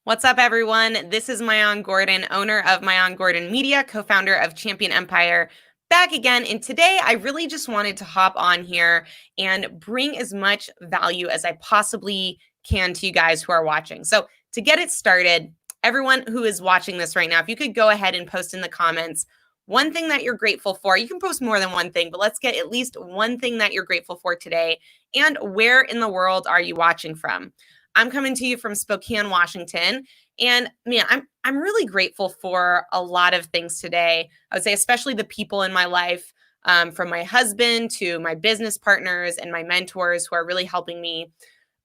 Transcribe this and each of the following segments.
What's up, everyone? This is Mayan Gordon, owner of Mayan Gordon Media, co-founder of Champion Empire, back again. And today I really just wanted to hop on here and bring as much value as I possibly can to you guys who are watching. So to get it started, everyone who is watching this right now, if you could go ahead and post in the comments one thing that you're grateful for. You can post more than one thing, but let's get at least one thing that you're grateful for today. And where in the world are you watching from? I'm coming to you from Spokane, Washington. And man, I'm really grateful for a lot of things today. I would say, especially the people in my life, from my husband to my business partners and my mentors who are really helping me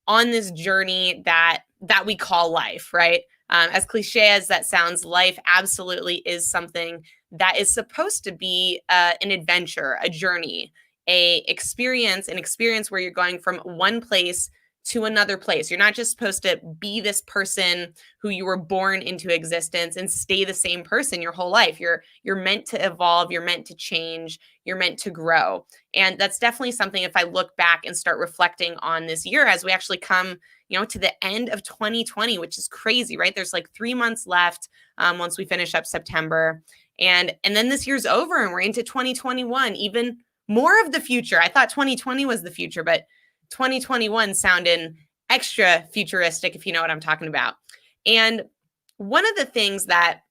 on this journey that we call life, right? As cliche as that sounds, life absolutely is something that is supposed to be an adventure, a journey, an experience where you're going from one place to another place. You're not just supposed to be this person who you were born into existence and stay the same person your whole life. You're meant to evolve, you're meant to change, you're meant to grow. And that's definitely something, if I look back and start reflecting on this year as we actually come, to the end of 2020, which is crazy, right? There's like 3 months left once we finish up September. And then this year's over and we're into 2021, even more of the future. I thought 2020 was the future, but 2021 sounding extra futuristic, if you know what I'm talking about. And one of the things that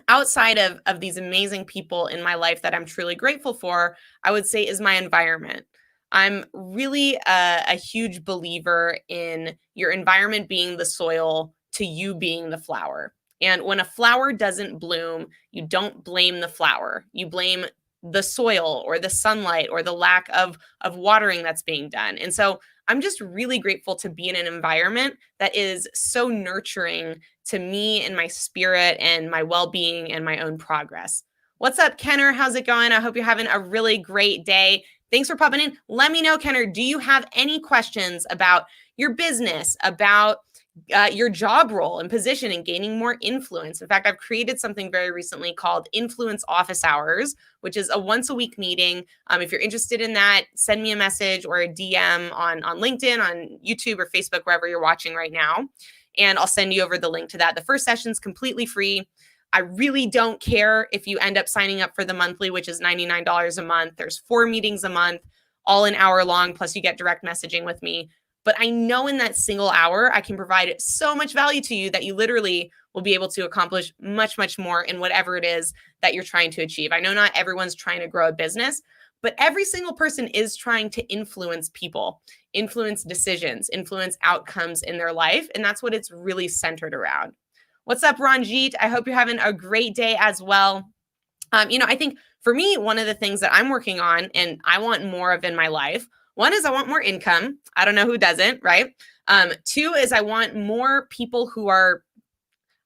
outside of these amazing people in my life that I'm truly grateful for, I would say is my environment. I'm really a huge believer in your environment being the soil to you being the flower. And when a flower doesn't bloom, you don't blame the flower. You blame the soil or the sunlight or the lack of watering that's being done. And so I'm just really grateful to be in an environment that is so nurturing to me and my spirit and my well-being and my own progress. What's up, Kenner? How's it going? I hope you're having a really great day. Thanks for popping in. Let me know, Kenner, do you have any questions about your business, about your job role and position and gaining more influence? In fact, I've created something very recently called Influence Office Hours, which is a once-a-week meeting. If you're interested in that, send me a message or a DM on LinkedIn, on YouTube or Facebook, wherever you're watching right now, and I'll send you over the link to that. The first session is completely free. I really don't care if you end up signing up for the monthly, which is $99 a month. There's 4 meetings a month, all an hour long, plus you get direct messaging with me. But I know in that single hour, I can provide so much value to you that you literally will be able to accomplish much, much more in whatever it is that you're trying to achieve. I know not everyone's trying to grow a business, but every single person is trying to influence people, influence decisions, influence outcomes in their life. And that's what it's really centered around. What's up, Ranjit? I hope you're having a great day as well. I think for me, one of the things that I'm working on and I want more of in my life, one is I want more income. I don't know who doesn't, right? 2 is I want more people who are,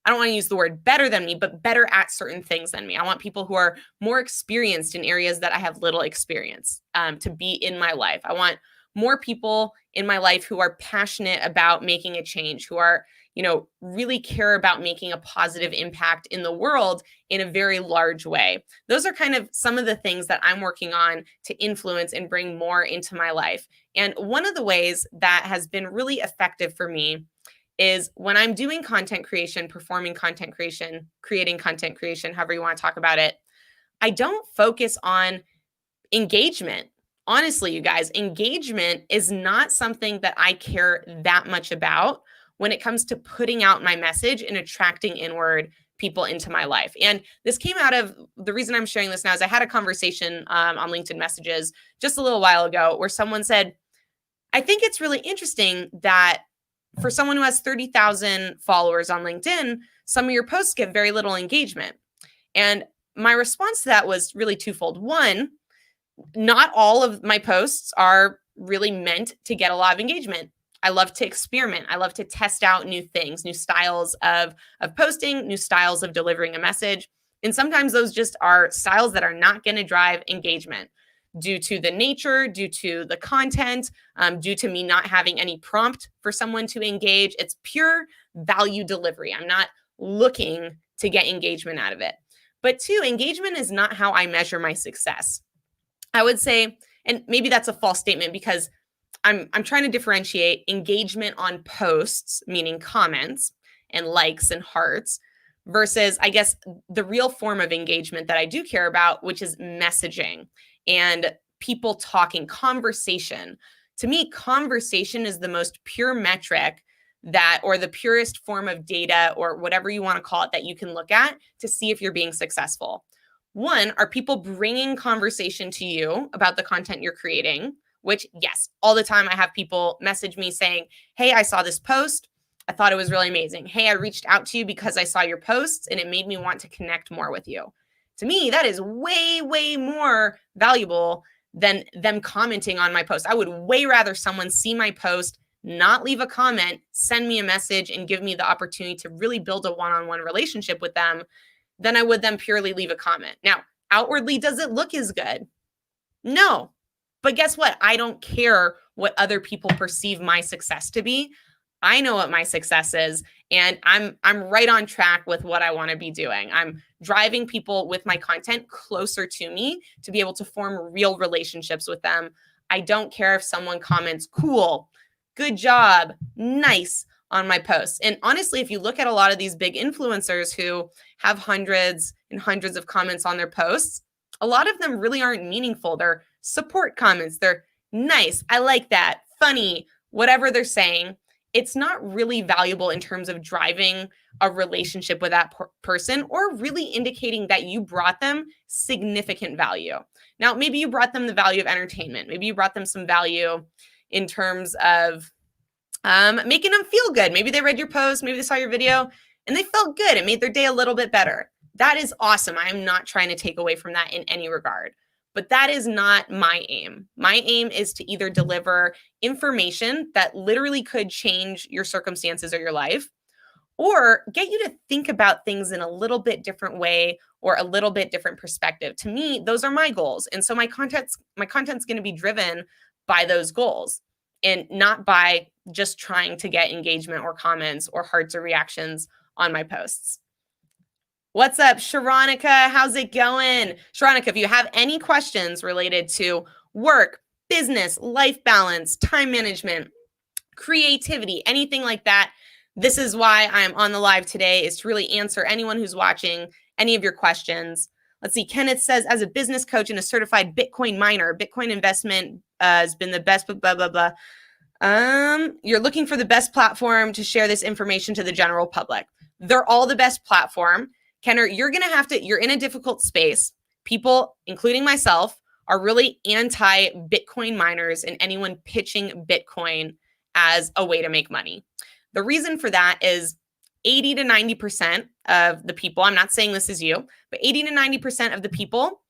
I don't want to use the word better than me, but better at certain things than me. I want people who are more experienced in areas that I have little experience to be in my life. I want more people in my life who are passionate about making a change, who are, really care about making a positive impact in the world in a very large way. Those are kind of some of the things that I'm working on to influence and bring more into my life. And one of the ways that has been really effective for me is when I'm doing content creation, performing content creation, creating content creation, however you want to talk about it, I don't focus on engagement. Honestly, you guys, engagement is not something that I care that much about when it comes to putting out my message and attracting inward people into my life. And this came out of the reason I'm sharing this now is I had a conversation on LinkedIn messages just a little while ago where someone said, I think it's really interesting that for someone who has 30,000 followers on LinkedIn, some of your posts get very little engagement. And my response to that was really twofold. One, not all of my posts are really meant to get a lot of engagement. I love to experiment. I love to test out new things, new styles of posting, new styles of delivering a message. And sometimes those just are styles that are not going to drive engagement due to the nature, due to the content, due to me not having any prompt for someone to engage. It's pure value delivery. I'm not looking to get engagement out of it. But 2, engagement is not how I measure my success. I would say, and maybe that's a false statement because I'm trying to differentiate engagement on posts, meaning comments, and likes and hearts versus, I guess, the real form of engagement that I do care about, which is messaging and people talking, conversation. To me, conversation is the most pure metric that, or the purest form of data or whatever you want to call it, that you can look at to see if you're being successful. One, are people bringing conversation to you about the content you're creating? Which, yes, all the time I have people message me saying, hey, I saw this post. I thought it was really amazing. Hey, I reached out to you because I saw your posts and it made me want to connect more with you. To me, that is way, way more valuable than them commenting on my post. I would way rather someone see my post, not leave a comment, send me a message, and give me the opportunity to really build a one-on-one relationship with them than I would them purely leave a comment. Now, outwardly, does it look as good? No. But guess what? I don't care what other people perceive my success to be. I know what my success is, and I'm right on track with what I want to be doing. I'm driving people with my content closer to me to be able to form real relationships with them. I don't care if someone comments cool, good job, nice on my posts. And honestly, if you look at a lot of these big influencers who have hundreds and hundreds of comments on their posts, a lot of them really aren't meaningful. They're support comments. They're nice, I like that, funny, whatever they're saying. It's not really valuable in terms of driving a relationship with that person or really indicating that you brought them significant value. Now, maybe you brought them the value of entertainment. Maybe you brought them some value in terms of making them feel good. Maybe they read your post, maybe they saw your video, and they felt good. It made their day a little bit better. That is awesome. I am not trying to take away from that in any regard. But that is not my aim. My aim is to either deliver information that literally could change your circumstances or your life, or get you to think about things in a little bit different way or a little bit different perspective. To me, those are my goals. And so my content's going to be driven by those goals and not by just trying to get engagement or comments or hearts or reactions on my posts. What's up, Sharonica? How's it going? Sharonica, if you have any questions related to work, business, life balance, time management, creativity, anything like that, this is why I'm on the live today, is to really answer anyone who's watching any of your questions. Let's see. Kenneth says, as a business coach and a certified Bitcoin miner, Bitcoin investment has been the best, blah, blah, blah. You're looking for the best platform to share this information to the general public. They're all the best platform. Kenner, you're in a difficult space. People, including myself, are really anti-Bitcoin miners and anyone pitching Bitcoin as a way to make money. The reason for that is 80 to 90% of the people, I'm not saying this is you, but 80 to 90% of the people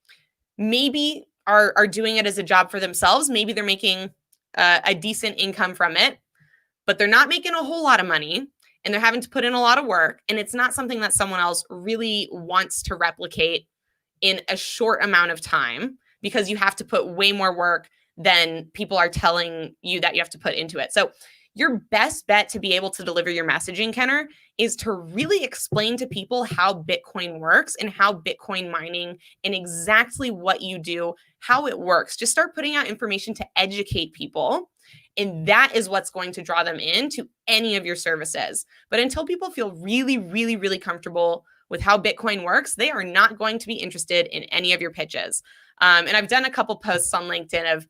maybe are doing it as a job for themselves. Maybe they're making a decent income from it, but they're not making a whole lot of money. And they're having to put in a lot of work. And it's not something that someone else really wants to replicate in a short amount of time, because you have to put way more work than people are telling you that you have to put into it. So your best bet to be able to deliver your messaging, Kenner, is to really explain to people how Bitcoin works and how Bitcoin mining and exactly what you do, how it works. Just start putting out information to educate people. And that is what's going to draw them into any of your services. But until people feel really, really, really comfortable with how Bitcoin works, they are not going to be interested in any of your pitches. And I've done a couple posts on LinkedIn of,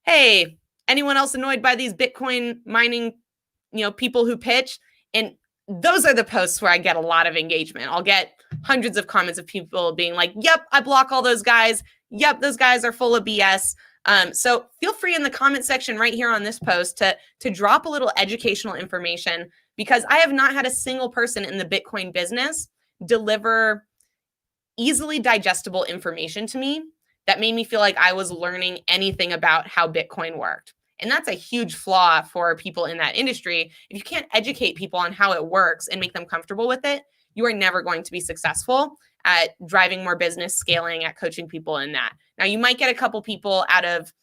hey, anyone else annoyed by these Bitcoin mining, people who pitch? And those are the posts where I get a lot of engagement. I'll get hundreds of comments of people being like, yep, I block all those guys. Yep, those guys are full of BS. So feel free in the comment section right here on this post to drop a little educational information, because I have not had a single person in the Bitcoin business deliver easily digestible information to me that made me feel like I was learning anything about how Bitcoin worked. And that's a huge flaw for people in that industry. If you can't educate people on how it works and make them comfortable with it, you are never going to be successful at driving more business, scaling, at coaching people in that. Now, you might get a couple people out of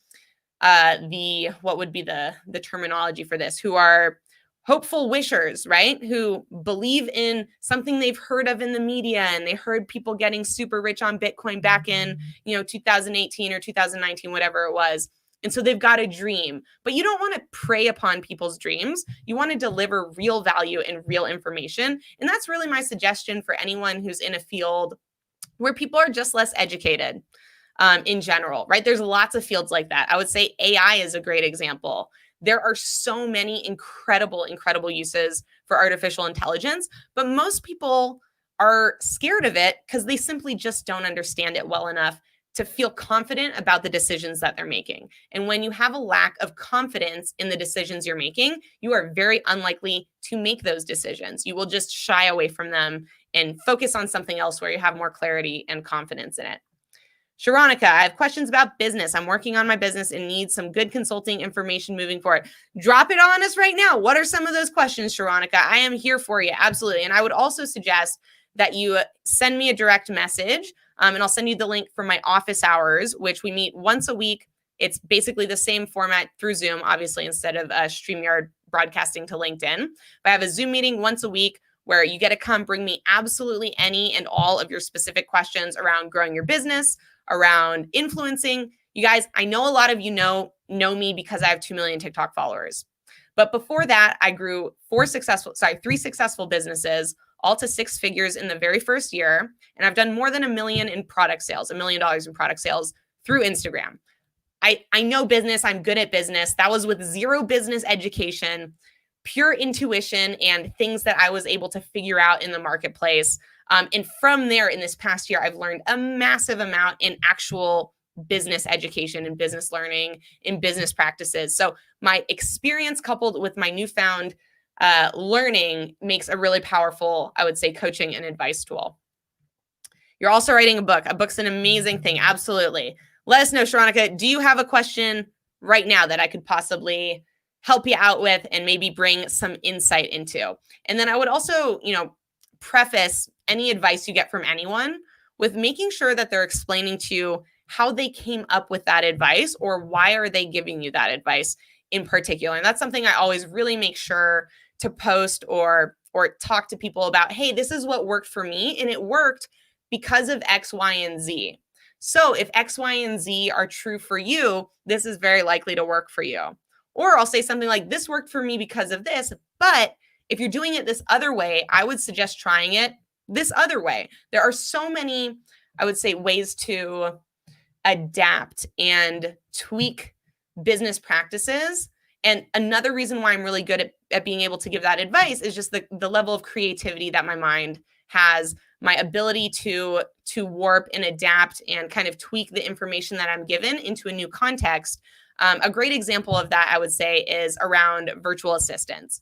what would be the terminology for this, who are hopeful wishers, right? Who believe in something they've heard of in the media, and they heard people getting super rich on Bitcoin back in, 2018 or 2019, whatever it was. And so they've got a dream, but you don't want to prey upon people's dreams. You want to deliver real value and real information. And that's really my suggestion for anyone who's in a field where people are just less educated in general, right? There's lots of fields like that. I would say AI is a great example. There are so many incredible, incredible uses for artificial intelligence, but most people are scared of it because they simply just don't understand it well enough to feel confident about the decisions that they're making. And when you have a lack of confidence in the decisions you're making, you are very unlikely to make those decisions. You will just shy away from them and focus on something else where you have more clarity and confidence in it. Sharonica, I have questions about business. I'm working on my business and need some good consulting information moving forward. Drop it on us right now. What are some of those questions, Sharonica? I am here for you. Absolutely. And I would also suggest that you send me a direct message, and I'll send you the link for my office hours, which we meet once a week. It's basically the same format through Zoom, obviously, instead of StreamYard broadcasting to LinkedIn. But I have a Zoom meeting once a week where you get to come bring me absolutely any and all of your specific questions around growing your business, around influencing. You guys, I know a lot of you know me because I have 2 million TikTok followers. But before that, I grew 3 successful businesses, all to 6 figures in the very first year. And I've done more than $1 million in product sales, $1 million in product sales through Instagram. I know business. I'm good at business. That was with zero business education, pure intuition and things that I was able to figure out in the marketplace. And from there, in this past year, I've learned a massive amount in actual business education and business learning in business practices. So my experience coupled with my newfound learning makes a really powerful, I would say, coaching and advice tool. You're also writing a book. A book's an amazing thing. Absolutely. Let us know, Sharonica, do you have a question right now that I could possibly help you out with and maybe bring some insight into? And then I would also, preface any advice you get from anyone with making sure that they're explaining to you how they came up with that advice or why are they giving you that advice in particular. And that's something I always really make sure to post or talk to people about. Hey, this is what worked for me, and it worked because of X, Y, and Z. So if X, Y, and Z are true for you, this is very likely to work for you. Or I'll say something like, this worked for me because of this, but if you're doing it this other way, I would suggest trying it this other way. There are so many, I would say, ways to adapt and tweak business practices. And another reason why I'm really good at being able to give that advice is just the level of creativity that my mind has, my ability to warp and adapt and kind of tweak the information that I'm given into a new context. A great example of that, I would say, is around virtual assistants.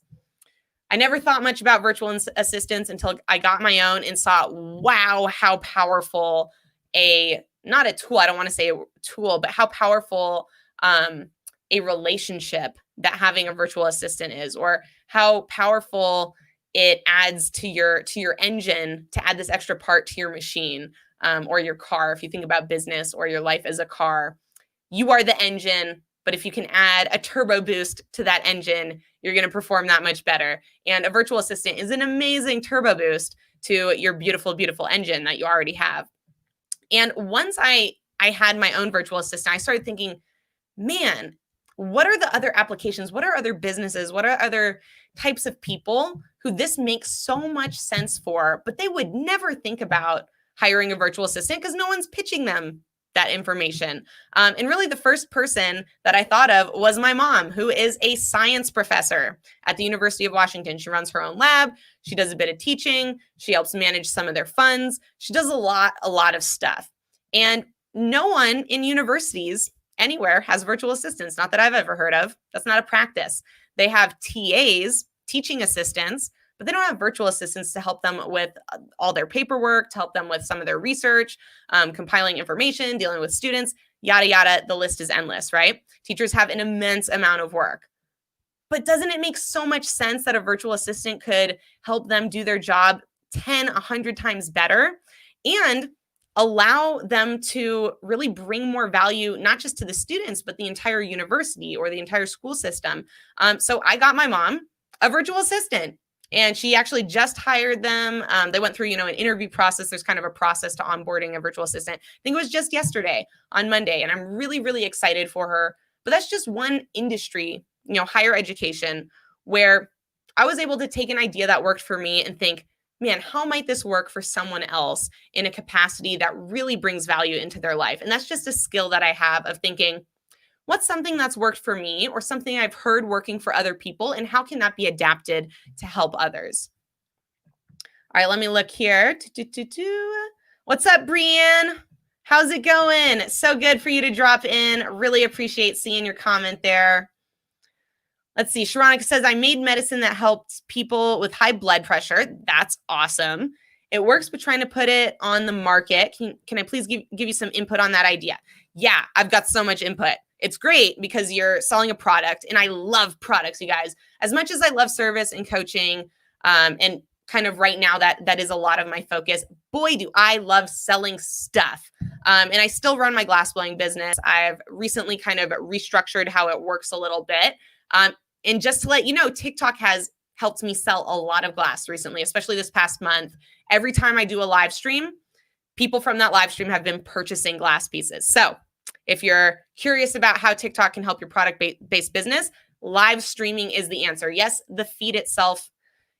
I never thought much about virtual assistants until I got my own and saw, wow, how powerful not a tool, I don't want to say a tool, but how powerful a relationship that having a virtual assistant is, or how powerful it adds to your engine to add this extra part to your machine or your car. If you think about business or your life as a car, you are the engine. But if you can add a turbo boost to that engine, you're going to perform that much better. And a virtual assistant is an amazing turbo boost to your beautiful, beautiful engine that you already have. And once I had my own virtual assistant, I started thinking, man, what are the other applications? What are other businesses? What are other types of people who this makes so much sense for, but they would never think about hiring a virtual assistant because no one's pitching them that information. And really the first person that I thought of was my mom, who is a science professor at the University of Washington. She runs her own lab. She does a bit of teaching. She helps manage some of their funds. She does a lot of stuff. And no one in universities anywhere has virtual assistants, not that I've ever heard of. That's not a practice. They have TAs, teaching assistants, but they don't have virtual assistants to help them with all their paperwork, to help them with some of their research, compiling information, dealing with students, yada, yada. The list is endless, right? Teachers have an immense amount of work. But doesn't it make so much sense that a virtual assistant could help them do their job 10, 100 times better and allow them to really bring more value, not just to the students, but the entire university or the entire school system? So I got my mom a virtual assistant. And she actually just hired them. They went through, an interview process. There's kind of a process to onboarding a virtual assistant. I think it was just yesterday on Monday. And I'm really, really excited for her But that's just one industry, higher education, where I was able to take an idea that worked for me and think, man, how might this work for someone else in a capacity that really brings value into their life? And that's just a skill that I have of thinking, what's something that's worked for me or something I've heard working for other people, and how can that be adapted to help others? All right, let me look here. What's up, Brienne? How's it going? So good for you to drop in. Really appreciate seeing your comment there. Let's see. Sharonica says, I made medicine that helps people with high blood pressure. That's awesome. It works, but trying to put it on the market. Can I please give you some input on that idea? Yeah, I've got so much input. It's great because you're selling a product, and I love products, you guys. As much as I love service and coaching, and kind of right now that is a lot of my focus, boy, do I love selling stuff. And I still run my glass blowing business. I've recently kind of restructured how it works a little bit. And just to let you know, TikTok has helped me sell a lot of glass recently, especially this past month. Every time I do a live stream, people from that live stream have been purchasing glass pieces. So if you're curious about how TikTok can help your product-based business, live streaming is the answer. Yes, the feed itself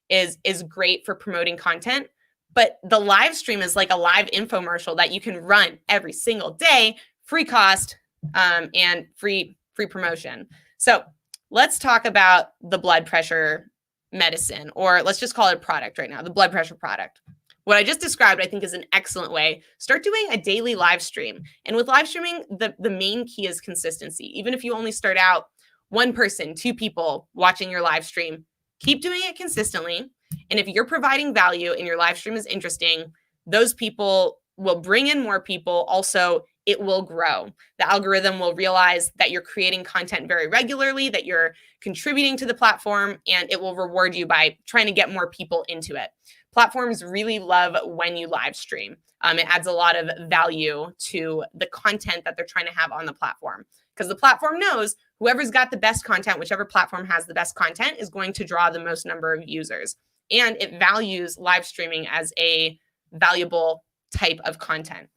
is great for promoting content, but the live stream is like a live infomercial that you can run every single day, free cost, and free promotion. So let's talk about the blood pressure medicine, or let's just call it a product right now, the blood pressure product. What I just described, I think, is an excellent way. Start doing a daily live stream. And with live streaming, the main key is consistency. Even if you only start out one person, two people watching your live stream, keep doing it consistently. And if you're providing value and your live stream is interesting, those people will bring in more people. Also, it will grow. The algorithm will realize that you're creating content very regularly, that you're contributing to the platform, and it will reward you by trying to get more people into it. Platforms really love when you live stream. It adds a lot of value to the content that they're trying to have on the platform, because the platform knows whoever's got the best content, whichever platform has the best content, is going to draw the most number of users. And it values live streaming as a valuable type of content.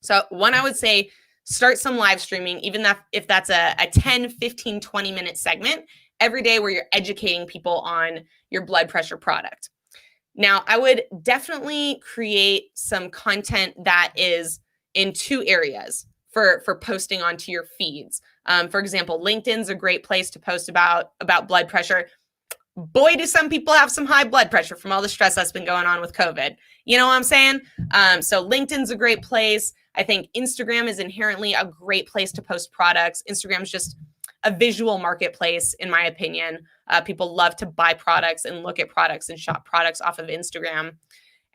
So one, I would say, start some live streaming, even if that's a 10, 15, 20-minute segment every day where you're educating people on your blood pressure product. Now, I would definitely create some content that is in two areas for posting onto your feeds. For example, LinkedIn's a great place to post about blood pressure. Boy, do some people have some high blood pressure from all the stress that's been going on with COVID. You know what I'm saying? So LinkedIn's a great place. I think Instagram is inherently a great place to post products. Instagram's just a visual marketplace, in my opinion. People love to buy products and look at products and shop products off of Instagram.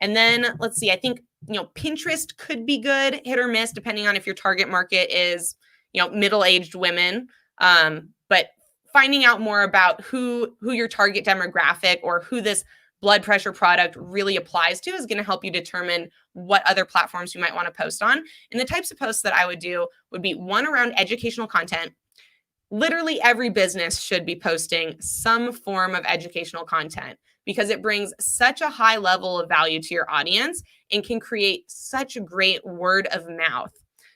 And then let's see, I think, Pinterest could be good, hit or miss, depending on if your target market is, middle-aged women. But finding out more about who your target demographic or who this blood pressure product really applies to is going to help you determine what other platforms you might want to post on. And the types of posts that I would do would be one around educational content. Literally every business should be posting some form of educational content because it brings such a high level of value to your audience and can create such a great word of mouth.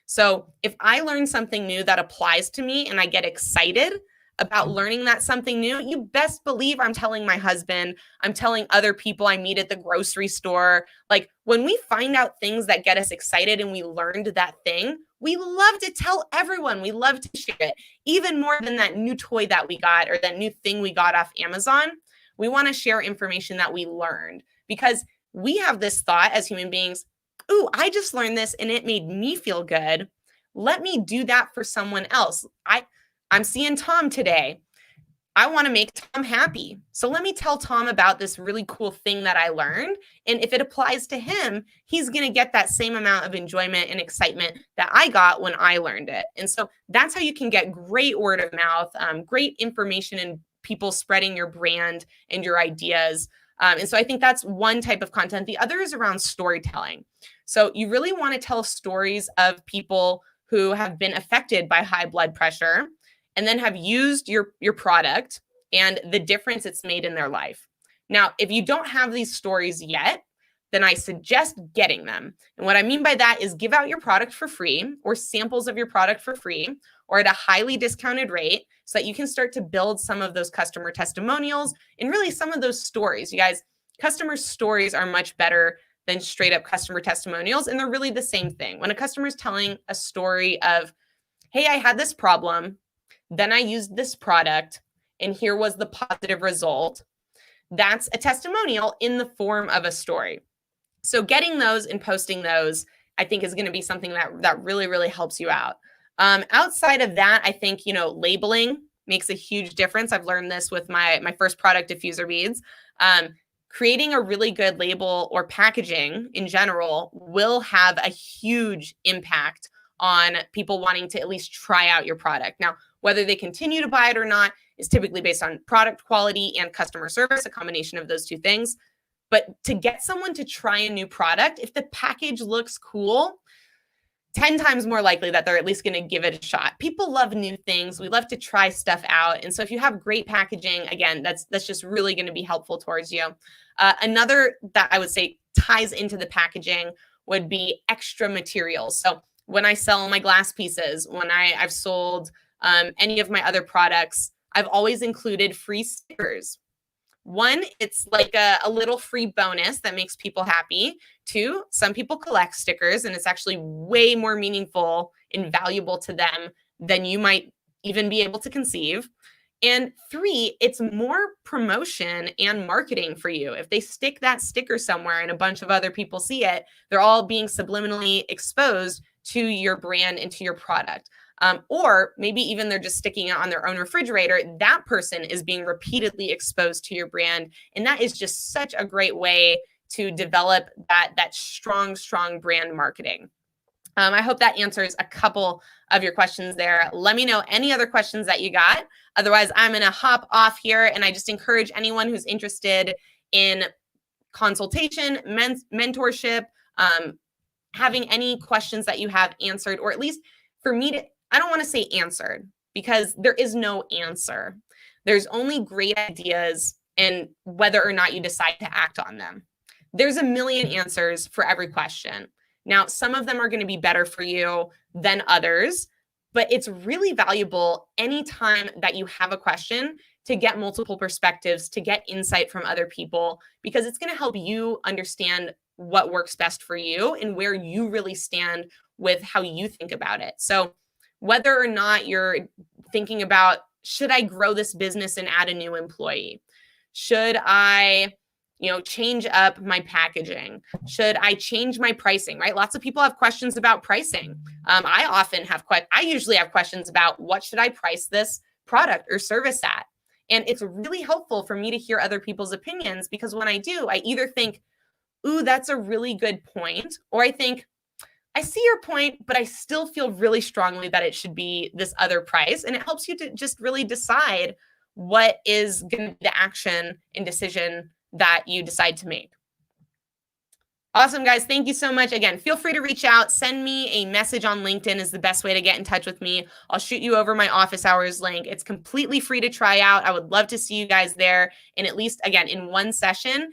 So if I learn something new that applies to me and I get excited about learning that something new, you best believe I'm telling my husband, I'm telling other people I meet at the grocery store. Like, when we find out things that get us excited and we learned that thing, we love to tell everyone. We love to share it, even more than that new toy that we got or that new thing we got off Amazon. We want to share information that we learned because we have this thought as human beings, ooh, I just learned this and it made me feel good. Let me do that for someone else. I'm seeing Tom today. I want to make Tom happy. So let me tell Tom about this really cool thing that I learned. And if it applies to him, he's going to get that same amount of enjoyment and excitement that I got when I learned it. And so that's how you can get great word of mouth, great information, and people spreading your brand and your ideas. And so I think that's one type of content. The other is around storytelling. So you really want to tell stories of people who have been affected by high blood pressure and then have used your product and the difference it's made in their life. Now, if you don't have these stories yet, then I suggest getting them. And what I mean by that is give out your product for free or samples of your product for free, or at a highly discounted rate so that you can start to build some of those customer testimonials and really some of those stories. You guys, customer stories are much better than straight up customer testimonials. And they're really the same thing. When a customer is telling a story of, hey, I had this problem, then I used this product, and here was the positive result, that's a testimonial in the form of a story. So getting those and posting those, I think, is going to be something that really, really helps you out. Outside of that, I think, labeling makes a huge difference. I've learned this with my first product, diffuser beads. Creating a really good label or packaging in general will have a huge impact on people wanting to at least try out your product. Now, whether they continue to buy it or not is typically based on product quality and customer service, a combination of those two things. But to get someone to try a new product, if the package looks cool, 10 times more likely that they're at least going to give it a shot. People love new things. We love to try stuff out. And so if you have great packaging, again, that's just really going to be helpful towards you. Another that I would say ties into the packaging would be extra materials. So when I sell my glass pieces, when I've sold any of my other products, I've always included free stickers. One, it's like a little free bonus that makes people happy. Two, some people collect stickers, and it's actually way more meaningful and valuable to them than you might even be able to conceive. And three, it's more promotion and marketing for you. If they stick that sticker somewhere and a bunch of other people see it, they're all being subliminally exposed to your brand and to your product. Or maybe even they're just sticking it on their own refrigerator. That person is being repeatedly exposed to your brand. And that is just such a great way to develop that strong brand marketing. I hope that answers a couple of your questions there. Let me know any other questions that you got. Otherwise, I'm going to hop off here. And I just encourage anyone who's interested in consultation, mentorship, having any questions that you have answered, or at least for me to, I don't want to say answered, because there is no answer. There's only great ideas and whether or not you decide to act on them. There's a million answers for every question. Now, some of them are going to be better for you than others, but it's really valuable anytime that you have a question to get multiple perspectives, to get insight from other people, because it's going to help you understand what works best for you and where you really stand with how you think about it. So whether or not you're thinking about, should I grow this business and add a new employee? Should I, change up my packaging? Should I change my pricing, right? Lots of people have questions about pricing. I usually have questions about, what should I price this product or service at? And it's really helpful for me to hear other people's opinions, because when I do, I either think, ooh, that's a really good point, or I think, I see your point, but I still feel really strongly that it should be this other price. And it helps you to just really decide what is going to be the action and decision that you decide to make. Awesome, guys. Thank you so much. Again, feel free to reach out. Send me a message on LinkedIn is the best way to get in touch with me. I'll shoot you over my office hours link. It's completely free to try out. I would love to see you guys there. And at least, again, in one session,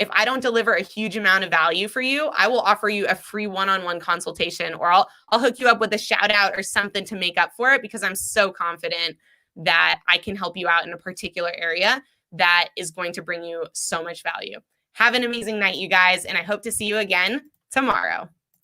if I don't deliver a huge amount of value for you, I will offer you a free one-on-one consultation, or I'll hook you up with a shout out or something to make up for it, because I'm so confident that I can help you out in a particular area that is going to bring you so much value. Have an amazing night, you guys, and I hope to see you again tomorrow.